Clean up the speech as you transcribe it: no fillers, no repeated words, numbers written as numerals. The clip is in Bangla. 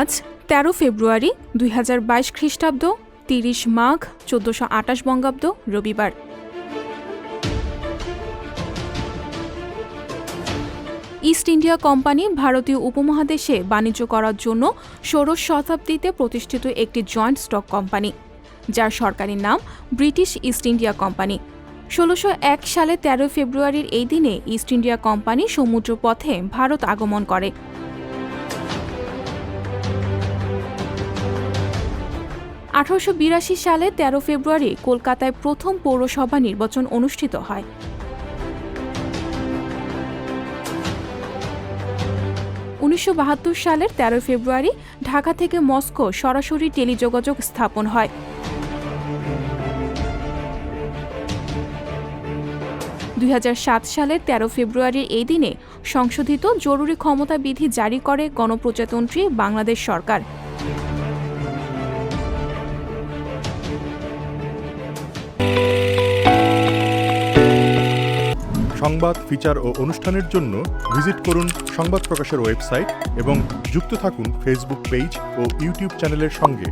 আজ ১৩ ফেব্রুয়ারি ২০২২ খ্রিস্টাব্দ ৩০ মাঘ ১৪২৮ বঙ্গাব্দ রবিবার। ইস্ট ইন্ডিয়া কোম্পানি ভারতীয় উপমহাদেশে বাণিজ্য করার জন্য ষোড়শ শতাব্দীতে প্রতিষ্ঠিত একটি জয়েন্ট স্টক কোম্পানি, যার সরকারি নাম ব্রিটিশ ইস্ট ইন্ডিয়া কোম্পানি। ১৬০১ সালে ১৩ ফেব্রুয়ারির এই দিনে ইস্ট ইন্ডিয়া কোম্পানি সমুদ্রপথে ভারত আগমন করে। ১৮৮২ সালে ১৩ ফেব্রুয়ারি কলকাতায় প্রথম পৌরসভা নির্বাচন অনুষ্ঠিত হয়। ১৯৭২ সালের ১৩ ফেব্রুয়ারি ঢাকা থেকে মস্কো সরাসরি টেলিযোগাযোগ স্থাপন হয়। ২০০৭ সালের ১৩ ফেব্রুয়ারির এই দিনে সংশোধিত জরুরি ক্ষমতা বিধি জারি করে গণপ্রজাতন্ত্রী বাংলাদেশ সরকার। সংবাদ, ফিচার ও অনুষ্ঠানের জন্য ভিজিট করুন সংবাদ প্রকাশের ওয়েবসাইট এবং যুক্ত থাকুন ফেসবুক পেজ ও ইউটিউব চ্যানেলের সঙ্গে।